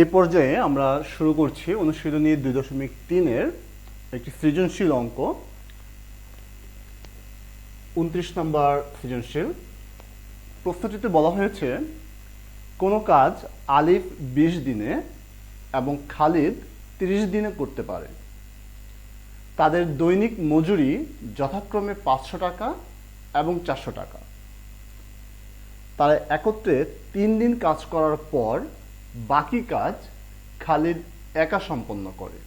এই পর্যায়ে আমরা শুরু করছি অনুশীলনী 2.3-এর একটি সৃজনশীল অঙ্ক। 29 নম্বর সৃজনশীল। প্রশ্নটিতে বলা হয়েছে কোনো কাজ আলিফ 20 দিনে এবং খালিদ 30 দিনে করতে পারে। তাদের দৈনিক মজুরি যথাক্রমে 500 টাকা এবং 400 টাকা। তারা একত্রে 3 দিন কাজ করার পর বাকি কাজ খালিদ একা সম্পন্ন করে।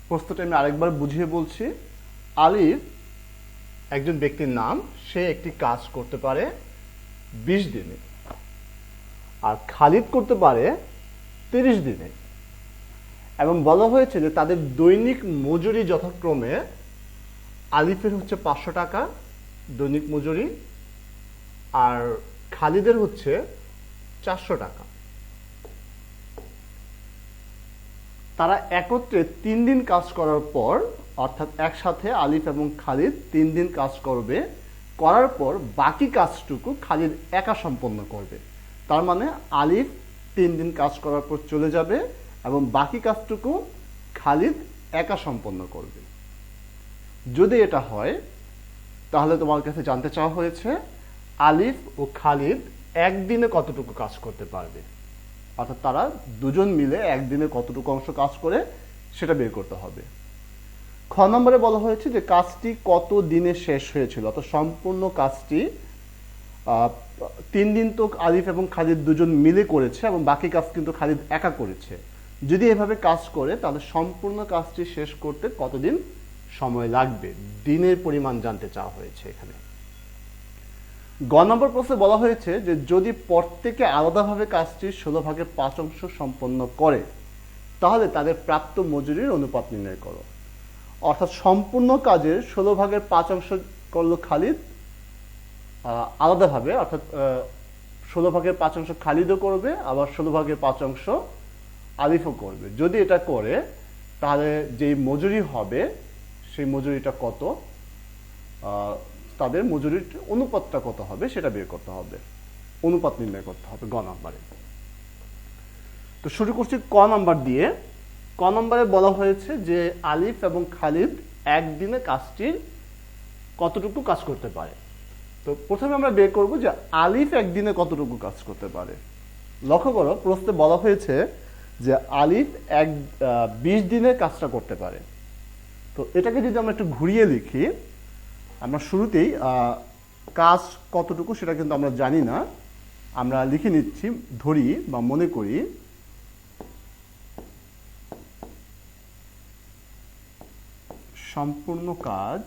প্রশ্নটা আমি আরেকবার বুঝিয়ে বলছি। আলিফ একজন ব্যক্তির নাম, সে একটি কাজ করতে পারে 20 দিনে, আর খালিদ করতে পারে 30 দিনে, এবং বলা হয়েছে যে তাদের দৈনিক মজুরি যথাক্রমে আলিফের হচ্ছে 500 টাকা দৈনিক মজুরি, আর খালিদের হচ্ছে 400 টাকা। তারা একত্রে 3 দিন কাজ করার পর, অর্থাৎ একসাথে আলিফ এবং খালিদ 3 দিন কাজ করবে, করার পর বাকি কাজটুকু খালিদ একা সম্পন্ন করবে। তার মানে আলিফ 3 দিন কাজ করার পর চলে যাবে এবং বাকি কাজটুকু খালিদ একা সম্পন্ন করবে। যদি এটা হয় তাহলে তোমার কাছে জানতে চাওয়া হয়েছে আলিফ ও খালিদ একদিনে কতটুকু কাজ করতে পারবে, অর্থাৎ তারা দুজন মিলে একদিনে কতটুকু অংশ কাজ করে সেটা বের করতে হবে। খ নম্বরে বলা হয়েছে যে কাজটি কত দিনে শেষ হয়েছিল, অর্থাৎ সম্পূর্ণ কাজটি 3 দিন তো আলিফ এবং খালিদ দুজন মিলে করেছে এবং বাকি কাজ কিন্তু খালিদ একা করেছে। যদি এভাবে কাজ করে তাহলে সম্পূর্ণ কাজটি শেষ করতে কতদিন সময় লাগবে, দিনের পরিমাণ জানতে চাওয়া হয়েছে এখানে। গ নম্বর প্রশ্নে বলা হয়েছে যে যদি প্রত্যেকে আলাদাভাবে কাজটির 16 ভাগের 5 অংশ সম্পন্ন করে তাহলে তাদের প্রাপ্ত মজুরির অনুপাত নির্ণয় করো। অর্থাৎ সম্পূর্ণ কাজের 16 ভাগের 5 অংশ করলো খালিদ আলাদাভাবে, অর্থাৎ 16 ভাগের 5 অংশ খালিদও করবে, আবার 16 ভাগের 5 অংশ আলিফও করবে। যদি এটা করে তাহলে যেই মজুরি হবে সেই মজুরিটা কত, তাদের মজুরির অনুপাতটা কত হবে সেটা বের করতে হবে, অনুপাত নির্ণয় করতে হবে গ নম্বরে। তো শুরু করছি ক নম্বর দিয়ে। ক নম্বরে বলা হয়েছে যে আলিফ এবং খালিদ একদিনে কাজটির কতটুকু কাজ করতে পারে। তো প্রথমে আমরা বের করব যে আলিফ একদিনে কতটুকু কাজ করতে পারে। লক্ষ্য করো প্রশ্নে বলা হয়েছে যে আলিফ 20 দিনে কাজটা করতে পারে। তো এটাকে যদি আমরা একটু ঘুরিয়ে লিখি, আমরা শুরুতেই কাজ কতটুকু সেটা কিন্তু আমরা জানি না, আমরা লিখে নিচ্ছি, ধরি বা মনে করি সম্পূর্ণ কাজ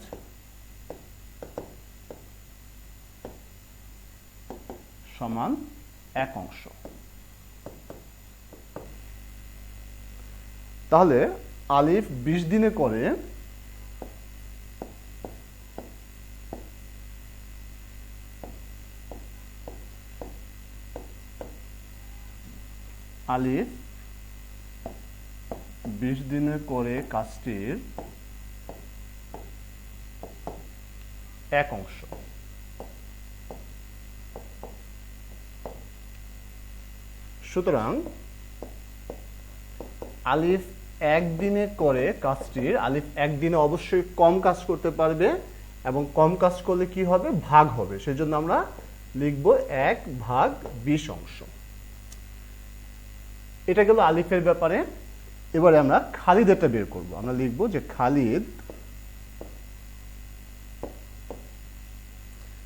সমান 1 অংশ। তাহলে আলিফ 20 দিনে করে আলিফ 20 দিনে করে কাজটির 1 অংশ। সুতরাং আলিফ একদিনে করে কাজটির, আলিফ একদিনে অবশ্যই কম কাজ করতে পারবে এবং কম কাজ করলে কি হবে, ভাগ হবে। সেজন্য আমরা লিখব 1 ভাগ 20 অংশ। এটা গেল আলিফের ব্যাপারে। এবারে আমরা খালিদেরটা বের করব। আমরা লিখব যে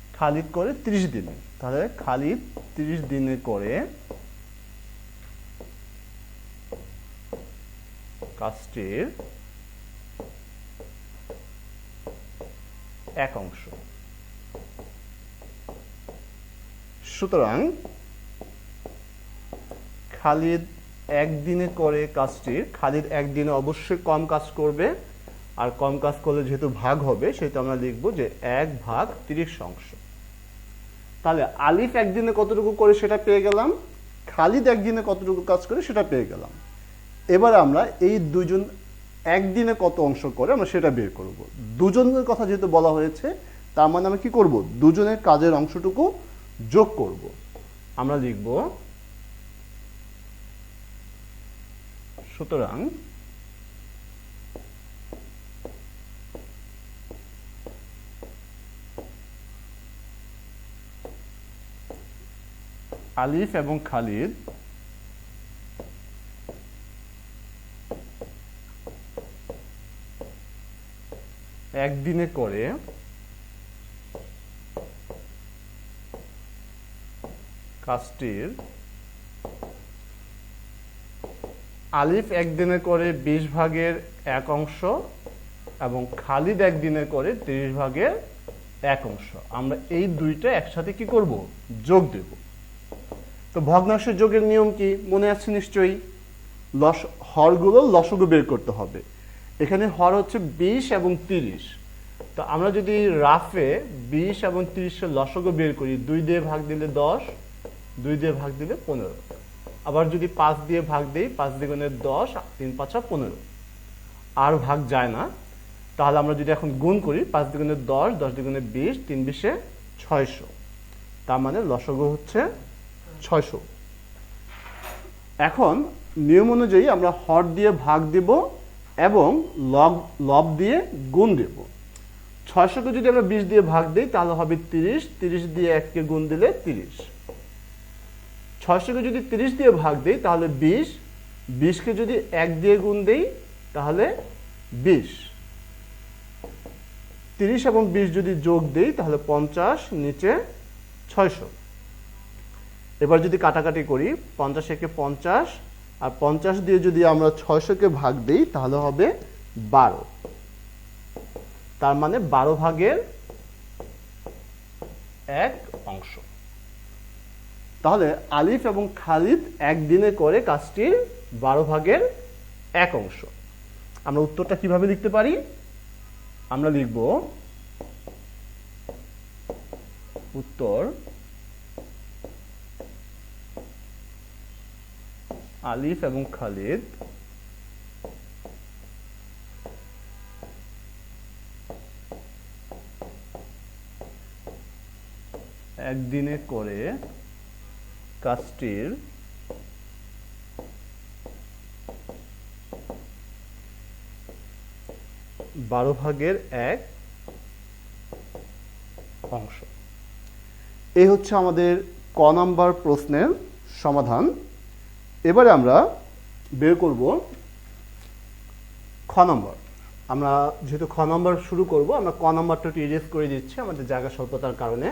খালিদ করে 30 দিনে। তাহলে খালিদ 30 দিনে করে কাজটির 1 অংশ। সুতরাং খালিদ একদিনে করে কাজটির, খালিদ একদিনে অবশ্যই কম কাজ করবে, আর কম কাজ করলে যেহেতু ভাগ হবে সেহেতু আমরা লিখব যে 1 ভাগ 30 অংশ। তাহলে আলিফ একদিনে কতটুকু করে সেটা পেয়ে গেলাম, খালিদ একদিনে কতটুকু কাজ করে সেটা পেয়ে গেলাম। এবার আমরা এই দুজন একদিনে কত অংশ করে আমরা সেটা বের করব। দুজনের কথা যেহেতু বলা হয়েছে তার মানে আমরা কি করব, দুজনের কাজের অংশটুকু যোগ করব। আমরা লিখব সুতরাং আলিফ এবং খালিদ একদিনে করে কাজটির আলিফ একদিনে করে 20 ভাগের 1 অংশ এবং খালিদ একদিনে করে 30 ভাগের 1 অংশ। আমরা এই দুইটা একসাথে কি করব? যোগ দেব। তো ভগ্নাংশ যোগের নিয়ম কি মনে আছে নিশ্চয়ই? হরগুলো লসগু বের করতে হবে। এখানে হর হচ্ছে 20 এবং 30। তো আমরা যদি রাফে 20 এবং 30 এর লসগু বের করি, 2 দিয়ে ভাগ দিলে 10, 2 দিয়ে ভাগ দিলে 15। আবার যদি 5 দিয়ে ভাগ দেই, 5 দ্বিগুণে 10, 3 5 15, আর ভাগ যায় না। তাহলে আমরা যদি এখন গুণ করি, 5 দ্বিগুণে 10, 10 দ্বিগুণে 20, 3 20 600। তার মানে লসগু হচ্ছে 600। এখন নিয়ম অনুযায়ী আমরা হর দিয়ে ভাগ দিব এবং লব দিয়ে গুণ দেব। 600কে যদি আমরা 20 দিয়ে ভাগ দিই তাহলে হবে 30, 30 দিয়ে 1 কে গুণ দিলে 30। 600কে যদি 30 দিয়ে ভাগ দিই তাহলে 20, 20কে যদি 1 দিয়ে গুণ দেই তাহলে 20। 30 এবং 20 যদি যোগ দেই তাহলে 50, নিচে 600। এবার যদি কাটাকাটি করি, 50 একে 50 আর 50 দিয়ে যদি আমরা 600কে ভাগ দেই তাহলে হবে 12। তার মানে 12 ভাগের 1 অংশ। তাহলে আলিফ এবং খালিদ একদিনে করে কাজটির 12 ভাগের 1 অংশ। আমরা উত্তরটা কিভাবে লিখতে পারি? আমরা লিখব উত্তর আলিফ এবং খালিদ একদিনে করে কাজটির 12 ভাগের 1 অংশ। এই হচ্ছে আমাদের ক নাম্বার প্রশ্নের সমাধান। এবারে আমরা বের করব খ নাম্বার। আমরা যেহেতু খ নাম্বার শুরু করব, আমরা ক নাম্বারটা একটু ইরেজ করে দিচ্ছি আমাদের জায়গা স্বল্পতার কারণে।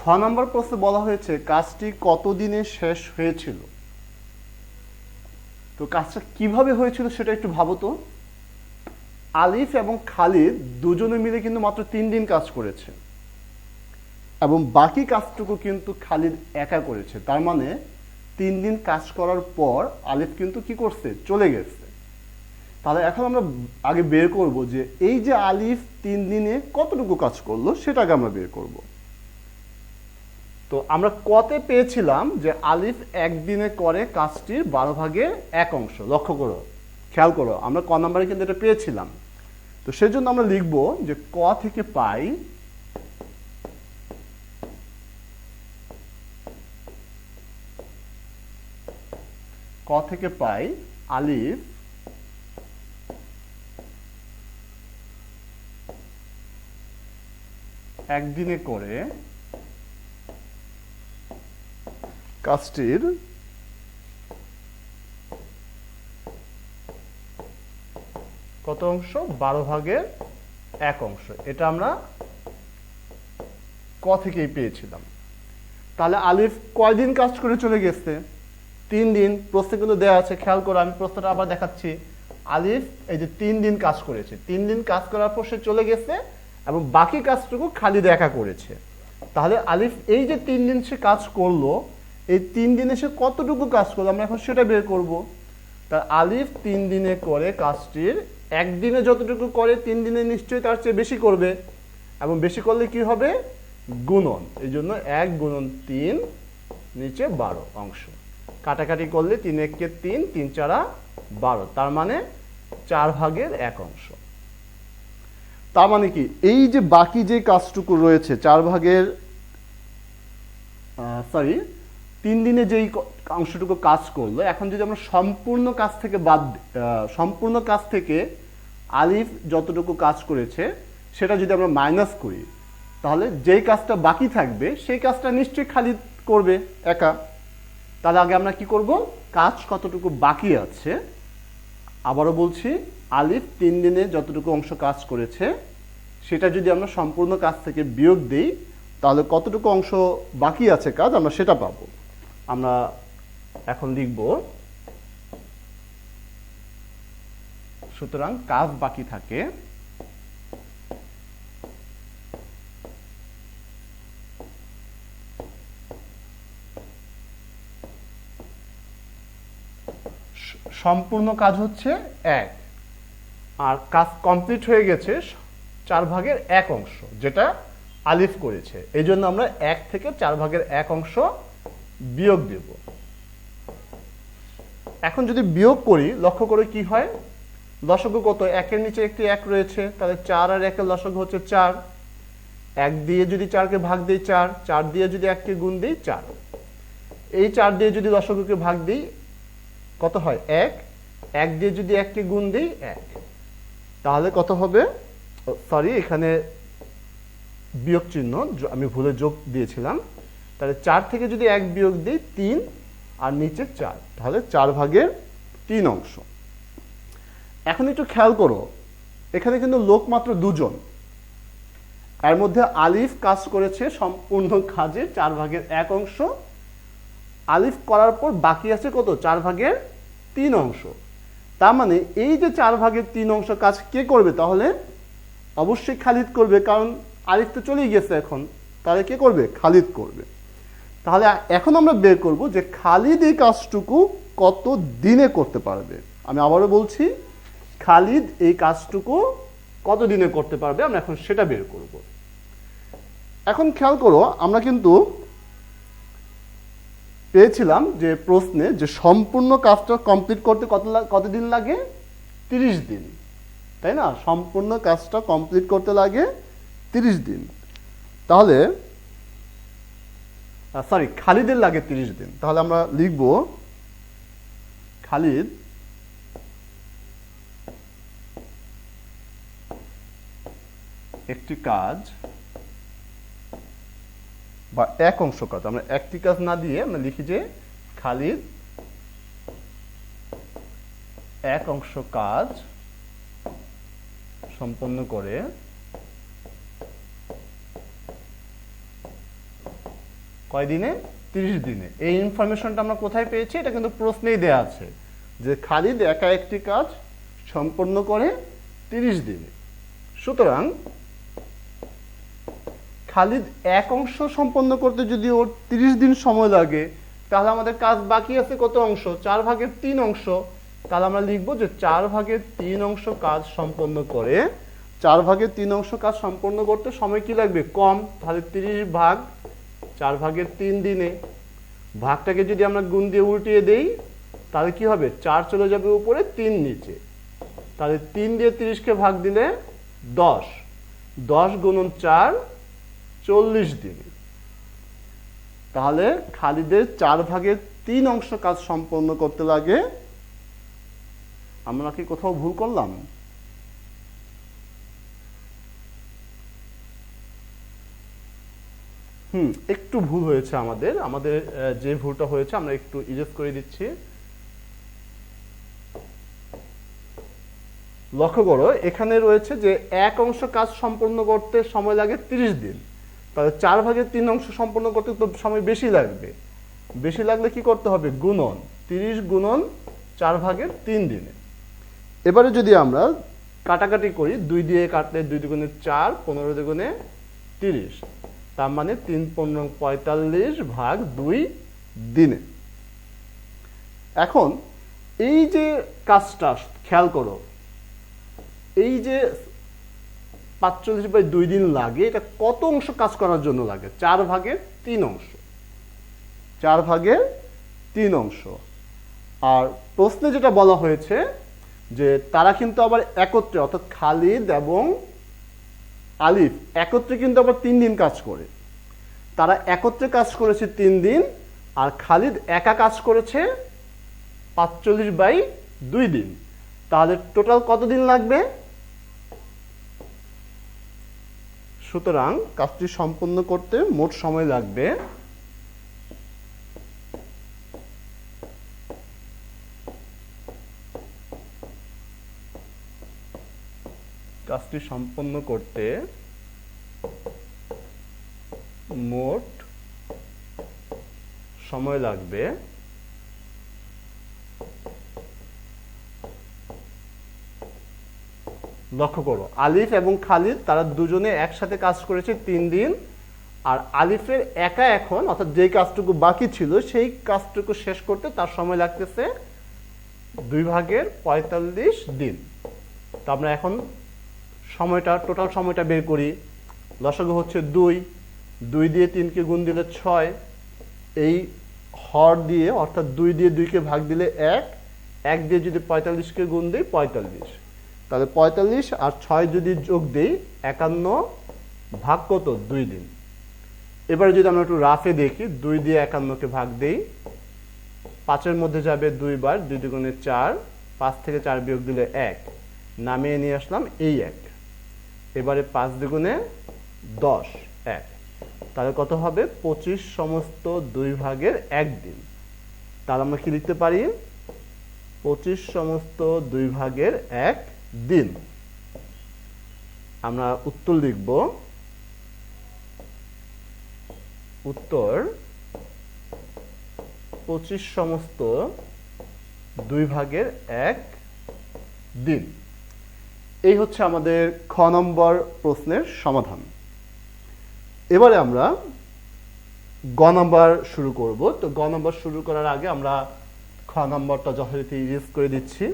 খ নম্বর প্রশ্নে বলা হয়েছে কাজটি কতদিনে শেষ হয়েছিল। তো কাজটা কিভাবে হয়েছিল সেটা একটু ভাবো তো। আলিফ এবং খালিদ দুজনে মিলে কিন্তু মাত্র 3 দিন কাজ করেছে এবং বাকি কাজটুকু কিন্তু খালিদ একা করেছে। তার মানে 3 দিন কাজ করার পর আলিফ কিন্তু কি করছে? চলে গেছে। তাহলে এখন আমরা আগে বের করব যে এই যে আলিফ 3 দিনে কতটুকু কাজ করলো সেটাকে আমরা বের করব। তো আমরা কতে পেয়েছিলাম যে আলিফ একদিনে করে কাজটির 12 ভাগের 1 অংশ। লক্ষ্য করো, খেয়াল করো, আমরা ক নম্বরে কিন্তু এটা পেয়েছিলাম। তো সেজন্য আমরা লিখব যে ক থেকে পাই আলিফ একদিনে করে কাজটির কত অংশ? 12 ভাগের 1 অংশ। এটা আমরা ক থেকেই পেয়েছিলাম। তাহলে আলিফ কয়দিন কাজ করে চলে গেছে? 3 দিন। প্রশ্নে কিন্তু দেওয়া আছে, খেয়াল করো, আমি প্রশ্নটা আবার দেখাচ্ছি। আলিফ এই যে 3 দিন কাজ করেছে, 3 দিন কাজ করার পর সে চলে গেছে এবং বাকি কাজটুকু খালিদ একা করেছে। তাহলে আলিফ এই যে 3 দিন সে কাজ করলো, এই 3 দিনে সে কতটুকু কাজ করলো আমরা এখন সেটা বের করব। তার আলিফ 3 দিনে করে কাজটির একদিনে যতটুকু করে 3 দিনে নিশ্চয়ই তার চেয়ে বেশি করবে, এবং বেশি করলে কি হবে? গুণন, এই জন্য 1 গুণন 3 নিচে 12 অংশ। কাটাকাটি করলে 3 1 3, 3 4 12, তার মানে 4 ভাগের 1 অংশ। তার মানে কি এই যে বাকি যে কাজটুকু রয়েছে 4 ভাগের 3 দিনে যেই অংশটুকু কাজ করলো, এখন যদি আমরা সম্পূর্ণ কাজ থেকে আলিফ যতটুকু কাজ করেছে সেটা যদি আমরা মাইনাস করি, তাহলে যেই কাজটা বাকি থাকবে সেই কাজটা নিশ্চয়ই খালিদ করবে একা। তাহলে আগে আমরা কি করব, কাজ কতটুকু বাকি আছে, আবারও বলছি, আলিফ 3 দিনে যতটুকু অংশ কাজ করেছে সেটা যদি আমরা সম্পূর্ণ কাজ থেকে বিয়োগ দিই, তাহলে কতটুকু অংশ বাকি আছে কাজ আমরা সেটা পাবো। আমরা এখন লিখব, সুতরাং কাজ বাকি থাকে সম্পূর্ণ কাজ হচ্ছে 1, আর কাজ কমপ্লিট হয়ে গেছে 4 ভাগের 1 অংশ, যেটা আলিফ করেছে। এই জন্য আমরা 1 থেকে 4 ভাগের 1 অংশ বিয়োগ দেব। এখন যদি বিয়োগ করি, লক্ষ্য করে কি হয়, লসাগু কত, 1 এর নিচে একটি 1 রয়েছে, তাহলে 4 আর 1 এর লসাগু হচ্ছে 4। 1 দিয়ে যদি 4 কে ভাগ দিই 4, 4 দিয়ে যদি 1 কে গুণ দিই 4, এই 4 দিয়ে যদি লসাগুকে ভাগ দিই কত হয় 1, 1 দিয়ে যদি 1 কে গুণ দিই 1, তাহলে কত হবে, এখানে বিয়োগ চিহ্ন আমি ভুলে যোগ দিয়েছিলাম, তাহলে 4 থেকে যদি 1 বিয়োগ দিই 3, আর নিচে 4, তাহলে 4 ভাগের 3 অংশ। এখন একটু খেয়াল করো, এখানে কিন্তু লোক মাত্র 2 জন, এর মধ্যে আলিফ কাজ করেছে সম্পূর্ণ কাজে 4 ভাগের 1 অংশ, আলিফ করার পর বাকি আছে কত, 4 ভাগের 3 অংশ। তার মানে এই যে 4 ভাগের 3 অংশ কাজ কে করবে, তাহলে অবশ্যই খালিদ করবে, কারণ আলিফ তো চলেই গেছে এখন, তাহলে কে করবে, খালিদ করবে। তাহলে এখন আমরা বের করব যে খালিদ এই কাজটুকু কত দিনে করতে পারবে। আমি আবারও বলছি, খালিদ এই কাজটুকু কত দিনে করতে পারবে, আমরা এখন সেটা বের করব। এখন খেয়াল করো, আমরা কিন্তু পেয়েছিলাম যে প্রশ্নে যে সম্পূর্ণ কাজটা কমপ্লিট করতে কতদিন লাগে, 30 দিন, তাই না? সম্পূর্ণ কাজটা কমপ্লিট করতে লাগে 30 দিন। তাহলে খালিদের লাগে 30 দিন। তাহলে আমরা লিখব, খালিদ একটি কাজ বা 1 অংশ কাজ, আমরা একটি কাজ না দিয়ে আমরা লিখি যে খালিদ 1 অংশ কাজ সম্পন্ন করে কয় দিনে, 30 দিনে। এই ইনফরমেশনটা আমরা কোথায় পেয়েছি, এটা কিন্তু প্রশ্নেই দেয়া আছে যে খালিদ একা একটি কাজ সম্পন্ন করে 30 দিনে। সুতরাং খালিদ 1 অংশ সম্পন্ন করতে যদি ওর 30 দিন সময় লাগে, তাহলে আমাদের কাজ বাকি আছে কত অংশ, 4 ভাগের 3 অংশ। তাহলে আমরা লিখবো যে 4 ভাগের 3 অংশ কাজ সম্পন্ন করে, 4 ভাগের 3 অংশ কাজ সম্পন্ন করতে সময় কি লাগবে, কম। তাহলে 30 ভাগ 4 ভাগের 3 দিনে, ভাগটাকে যদি আমরা গুণ দিয়ে উল্টিয়ে দেই, তাহলে কি হবে, 4 চলে যাবে উপরে, 3 নিচে, তাহলে 3 দিয়ে 30 কে ভাগ দিলে 10, 10 গুণন 4, 40 দিন। তাহলে খালিদের 4 ভাগের 3 অংশ কাজ সম্পন্ন করতে লাগে। আমরা কি কোথাও ভুল করলাম? একটু ভুল হয়েছে আমাদের যে ভুলটা হয়েছে আমরা একটু ইরেজ করে দিচ্ছি। লক্ষ্য করো, এখানে রয়েছে যে 1 অংশ কাজ সম্পন্ন করতে সময় লাগে 30 দিন, তাহলে 4 ভাগের 3 অংশ সম্পন্ন করতে তো সময় বেশি লাগবে। বেশি লাগলে কি করতে হবে, গুণন, 30 গুণন 4 ভাগের 3 দিনে। এবারে যদি আমরা কাটাকাটি করি, 2 দিয়ে কাটলে 2 দুগুণে 4, 15 দুগুণে 30, তার মানে 3 15 45 ভাগ 2 দিনে। এখন এই যে কাজটা খেয়াল করো, এই যে 45/2 দিন লাগে, এটা কত অংশ কাজ করার জন্য লাগে? 4/3 অংশ। 4/3 অংশ। আর প্রশ্নে যেটা বলা হয়েছে যে তারা কিন্তু আবার একত্রে, অর্থাৎ খালিদ এবং আলিফ একত্রে কিন্তু আবার 3 দিন কাজ করে। তারা একত্রে কাজ করেছে 3 দিন, আর খালিদ একা কাজ করেছে 45/2 দিন। তাহলে টোটাল কত দিন লাগবে? সুতরাং কাজটি সম্পন্ন করতে মোট সময় লাগবে মোট সময় লাগবে লক্ষ্য করো, আলিফ এবং খালিদ তারা দুজনে একসাথে কাজ করেছে 3 দিন, আর আলিফের একা এখন, অর্থাৎ যে কাজটুকু বাকি ছিল সেই কাজটুকু শেষ করতে তার সময় লাগতেছে 2/45 দিন। তো আমরা এখন টোটাল সময়টা বের করি। লসাগু হচ্ছে 2, 2 দিয়ে 3কে গুণ দিলে 6, এই হর দিয়ে অর্থাৎ 2 দিয়ে 2কে ভাগ দিলে 1, 1 দিয়ে যদি 45কে গুণ দিই 45, তাহলে 45 আর 6 যদি যোগ দিই 51 ভাগ কত? 2 দিন। এবারে যদি আমরা একটু রাফে দেখি, 2 দিয়ে 51কে ভাগ দেই, 5-এর মধ্যে যাবে 2 বার, 2 দুগুণে 4, 5 থেকে 4 বিয়োগ দিলে 1, নামিয়ে নিয়ে আসলাম এই 1। এবারে 5 দুগুণে 10, 1, তাহলে কত হবে? 25 সমস্ত 2/1 দিন। তাহলে আমরা কি লিখতে পারি? 25 সমস্ত 2/1 দিন। আমরা উত্তর লিখব, উত্তর 25 সমস্ত 2/1 দিন। এই হচ্ছে আমাদের খ নম্বর প্রশ্নের সমাধান। এবারে আমরা গ নম্বর শুরু করব। তো গ নম্বর শুরু করার আগে আমরা খ নম্বরটা যথারীতি ইরেজ করে দিচ্ছি।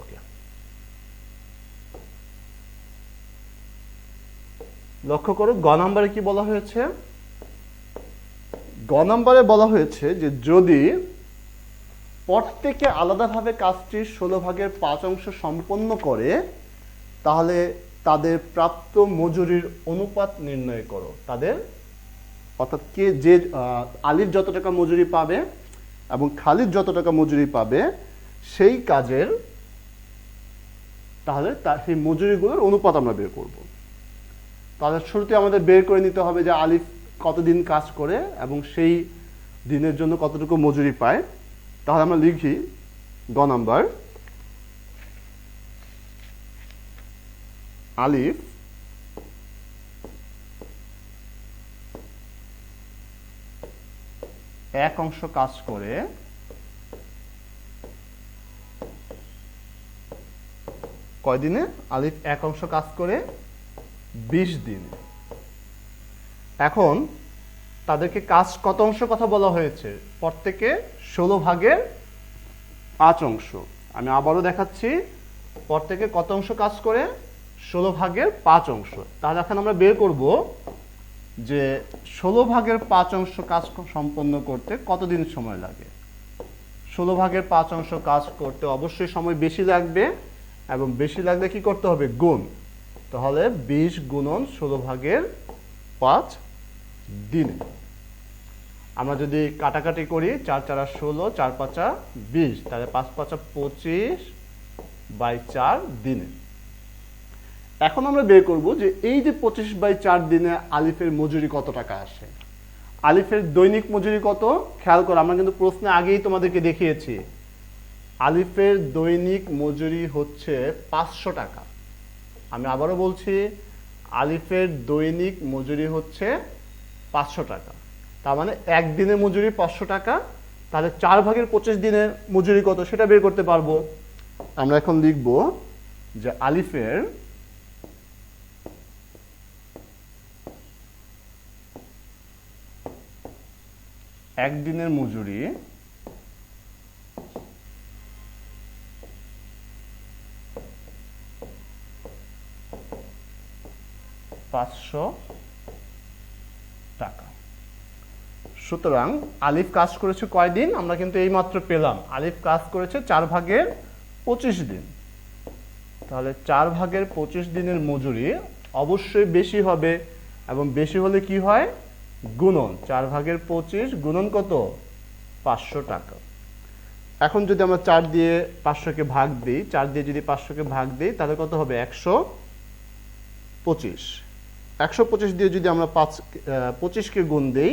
ওকে, লক্ষ্য করো গ নম্বরে কি বলা হয়েছে? গ নম্বরে বলা হয়েছে যে যদি প্রত্যেকে আলাদাভাবে কাজটির 16/5 অংশ সম্পন্ন করে তাহলে তাদের প্রাপ্ত মজুরির অনুপাত নির্ণয় করো। তাদের অর্থাৎ কে যে আলিফ যত টাকা মজুরি পাবে এবং খালিদ যত টাকা মজুরি পাবে সেই কাজের, তাহলে সেই মজুরিগুলোর অনুপাত আমরা বের করব। তাহলে শুরুতে আমাদের বের করে নিতে হবে যে আলিফ কতদিন কাজ করে এবং সেই দিনের জন্য কতটুকু মজুরি পায়। তাহলে আমরা লিখি গ নাম্বার, আলিফ এক অংশ কাজ করে কয়দিনে? আলিফ এক অংশ কাজ করে 20 দিন। এখন তাদেরকে কাজ কত অংশ কথা বলা হয়েছে? প্রত্যেকে 16/5 অংশ। আমি আবারও দেখাচ্ছি, প্রত্যেকে কত অংশ কাজ করে? 16/5 অংশ। তাহলে এখন আমরা বের করব যে 16/5 অংশ কাজ সম্পন্ন করতে কতদিন সময় লাগে। 16/5 অংশ কাজ করতে অবশ্যই সময় বেশি লাগবে, এবং বেশি লাগলে কি করতে হবে? গুণ। তাহলে 20 গুণন 16/5 দিনে। আমরা যদি কাটাকাটি করি 4 4 16, 4 5 20, তাহলে 5 5 25/4 দিনে। এখন আমরা বের করব যে এই যে 25/4 দিনে আলিফের মজুরি কত টাকা আসে। আলিফের দৈনিক মজুরি কত? খেয়াল করো, আমরা কিন্তু প্রশ্নে আগেই তোমাদেরকে দেখিয়েছি। আলিফের দৈনিক মজুরি হচ্ছে 500 টাকা। আমি আবারও বলছি, আলিফের দৈনিক মজুরি হচ্ছে 500 টাকা। তার মানে একদিনের মজুরি 500 টাকা। তাহলে 4/25 দিনের মজুরি কত সেটা বের করতে পারবো। আমরা এখন লিখব যে আলিফের একদিনের মজুরি টাকা। সুতরাং আলিফ কাজ করেছে কয়দিন? আমরা কিন্তু এইমাত্র পেলাম আলিফ কাজ করেছে 4/25 দিন। তাহলে 4/25 দিনের মজুরি অবশ্যই বেশি হবে, এবং বেশি হলে কি হয়? গুণন 4/25 গুণন কত? 500 টাকা। এখন যদি আমরা 4 দিয়ে 500-কে ভাগ দিই, 4 দিয়ে যদি 500-কে ভাগ দিই তাহলে কত হবে? 125। 125 দিয়ে যদি আমরা 25-কে গুণ দিই,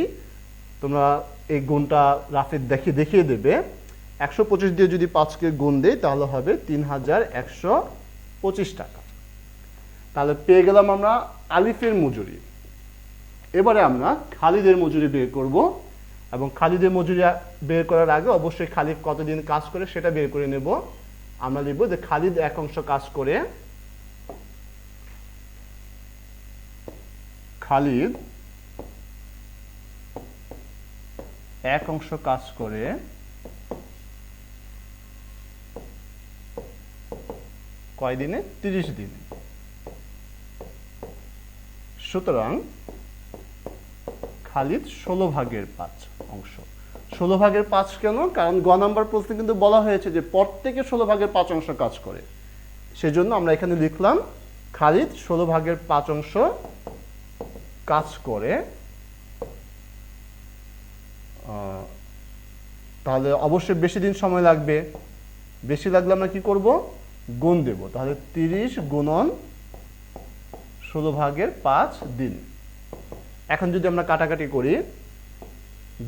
তোমরা এই গুণটা রাফে দেখিয়ে দেবে। 125 দিয়ে যদি 5-কে গুণ দিই তাহলে হবে 3125 টাকা। তাহলে পেয়ে গেলাম আমরা আলিফের মজুরি। এবারে আমরা খালিদের মজুরি বের করব, এবং খালিদের মজুরি বের করার আগে অবশ্যই খালিদ কতদিন কাজ করে সেটা বের করে নেব। আমরা লিখব যে খালিদ 1 অংশ কাজ করে, খালিদ 1 অংশ কাজ করে কয় দিনে? 30 দিনে। সুতরাং খালিদ 16/5 অংশ। 16/5 কেন? কারণ গ নাম্বার প্রশ্নে কিন্তু বলা হয়েছে যে প্রত্যেকে 16/5 অংশ কাজ করে। সেজন্য আমরা এখানে লিখলাম খালিদ 16/5 অংশ কাজ করে। তাহলে অবশ্যই বেশি দিন সময় লাগবে। বেশি লাগলে আমরা কি করব? গুণ দেব। তাহলে 30 গুণন 16/5 দিন। এখন যদি আমরা কাটাকাটি করি,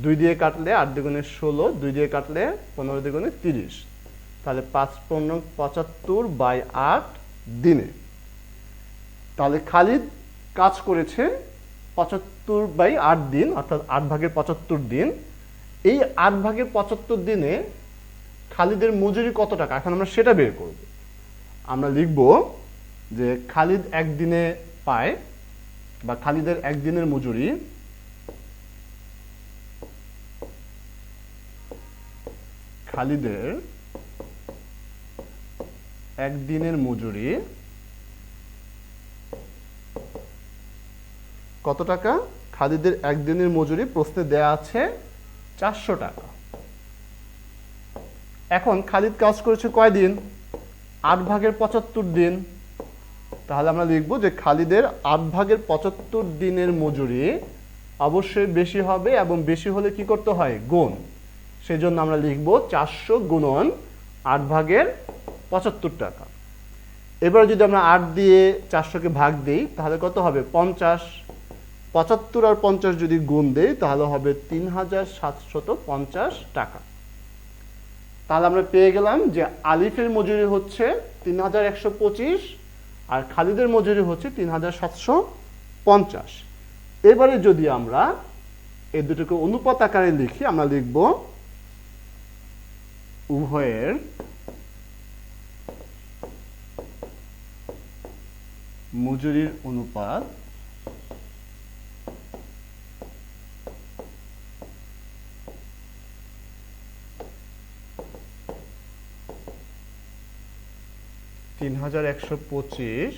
2 দিয়ে কাটলে 8 দুগুণে 16, 2 দিয়ে কাটলে 15 দুগুণে 30, তাহলে 5×75/8 দিনে। তাহলে খালিদ কাজ করেছে 75/8 দিন, অর্থাৎ 8/75 দিন। এই 8/75 দিনে খালিদের মজুরি কত টাকা? এখন আমরা সেটা বের করব। আমরা লিখব যে খালিদ একদিনে পায়, বা খালিদের একদিনের মজুরি খালিদের একদিনের মজুরি কত টাকা? খালিদের একদিনের মজুরি প্রশ্নে দেয়া আছে 400 টাকা। এখন খালিদ কাজ করেছে কয় দিন? 8/75 দিন। তাহলে আমরা লিখব যে খালিদের 8/75 দিনের মজুরি অবশ্যই বেশি হবে, এবং বেশি হলে কি করতে হয়? গুণ। সেজন্য আমরা লিখব 400 গুণন 8/75 টাকা। এবার যদি আমরা 8 দিয়ে 400-কে ভাগ দিই তাহলে কত হবে? 50। 75 আর 50 যদি গুণ দেই তাহলে হবে 3750 টাকা। তাহলে আমরা পেয়ে গেলাম যে আলিফের মজুরি হচ্ছে 3125, আর খালিদের মজুরি হচ্ছে 3750। এবারে যদি আমরা এই দুটোকে অনুপাত আকারে লিখি, আমরা লিখব উভয়ের মজুরির অনুপাত 3125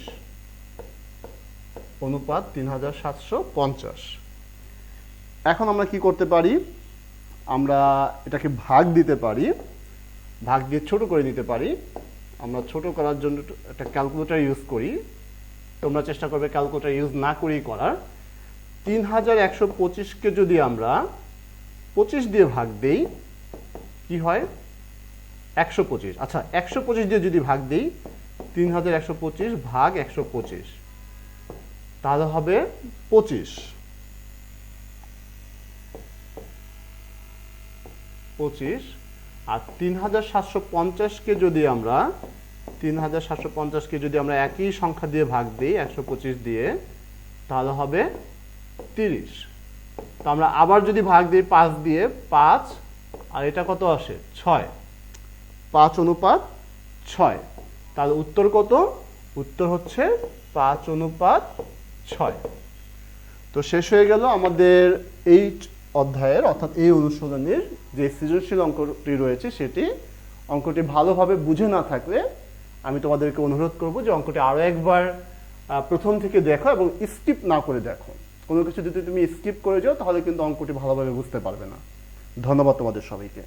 অনুপাত 3750। এখন আমরা কি করতে পারি? আমরা এটাকে ভাগ দিতে পারি, ভাগ দিয়ে ছোট করে নিতে পারি। আমরা ছোট করার জন্য একটা ক্যালকুলেটর ইউজ করি। তোমরা চেষ্টা করবে ক্যালকুলেটর ইউজ না করেই করার। 3125-কে যদি আমরা 25 দিয়ে ভাগ দেই কি হয়? 125। আচ্ছা, 125 দিয়ে যদি ভাগ দিই, 3125 ভাগ 125, তাহলে হবে 25। আর 3750-কে যদি আমরা 3750-কে যদি আমরা একই সংখ্যা দিয়ে ভাগ দিই 125 দিয়ে, তাহলে হবে 30। তো আমরা আবার যদি ভাগ দিই 5 দিয়ে, 5 আর এটা কত আসে? 6। 5:6। তাহলে উত্তর কত? উত্তর হচ্ছে 5:6। তো শেষ হয়ে গেল আমাদের এই অধ্যায়ের অর্থাৎ এই অনুশীলনের যে সৃজনশীল অঙ্কটি রয়েছে সেটি অঙ্কটি ভালোভাবে বুঝে না থাকলে আমি তোমাদেরকে অনুরোধ করব যে অঙ্কটি আরও একবার প্রথম থেকে দেখো এবং স্কিপ না করে দেখো। কোনো কিছু যদি তুমি স্কিপ করে যাও তাহলে কিন্তু অঙ্কটি ভালোভাবে বুঝতে পারবে না। ধন্যবাদ তোমাদের সবাইকে।